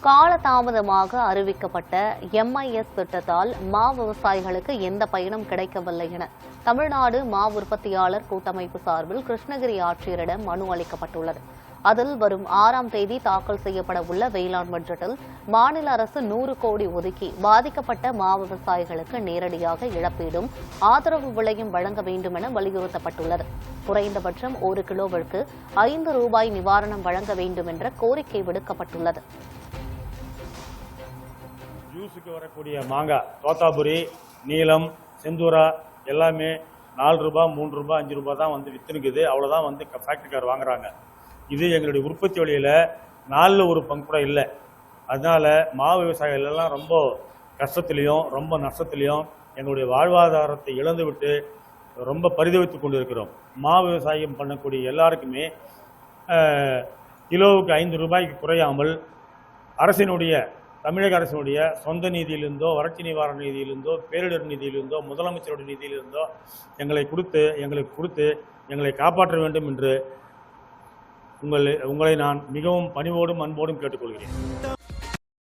காலதாமதமாக அறிவிக்கப்பட்ட எம்ஐஎஸ் திட்டத்தால் மா விவசாயிகளுக்கு எந்த பயனும் கிடைக்கவில்லை என தமிழ்நாடு மா உற்பத்தியாளர் கூட்டமைப்பு சார்பில் கிருஷ்ணகிரி ஆட்சியரிடம் மனு அளிக்கப்பட்டுள்ளது. அதில் வரும் 6ஆம் தேதி தாக்கல் செய்யப்பட உள்ள வேளாண் பட்ஜெட்டில் மாநில அரசு 100 கோடி ஒதுக்கி பாதிக்கப்பட்ட மா விவசாயிகளுக்கு நேரடியாக இழப்பீடும் ஆதரவு விலையும் வழங்க வேண்டும் என வலியுறுத்தப்பட்டுள்ளது. குறைந்தபட்சம் 1 கிலோவிற்கு 5 ரூபாய் நிவாரணம் வழங்க வேண்டும் என்ற கோரிக்கை விடுக்கப்பட்டுள்ளது. ஜூஸுக்கு வரக்கூடிய மாங்காய் தோத்தாபுரி, நீலம், செந்தூரா எல்லாமே 4 ரூபாய், 3 ரூபாய், 5 ரூபாய் தான் வந்து வித்துனுக்குது. அவ்வளோதான் வந்து ஃபேக்டரிக்கார் வாங்குறாங்க. இது எங்களுடைய உற்பத்தி வழியில் 4 ஒரு பங்கு கூட இல்லை. அதனால மா விவசாயிகள் எல்லாம் ரொம்ப கஷ்டத்திலையும் ரொம்ப நஷ்டத்திலையும் எங்களுடைய வாழ்வாதாரத்தை இழந்துவிட்டு ரொம்ப பரிதவித்துக் கொண்டு இருக்கிறோம். மா விவசாயம் பண்ணக்கூடிய எல்லாருக்குமே கிலோவுக்கு 5 ரூபாய்க்கு குறையாமல் தமிழக அரசினுடைய சொந்த நிதியிலிருந்தோ, வறட்சி நிவாரண நிதியிலிருந்தோ, பேரிடர் நிதியிலிருந்தோ, முதலமைச்சருடைய நிதியிலிருந்தோ எங்களுக்கு கொடுத்து எங்களை காப்பாற்ற வேண்டும் என்று உங்களை நான் மிகவும் பணிவோடும் அன்போடும் கேட்டுக்கொள்கிறேன்.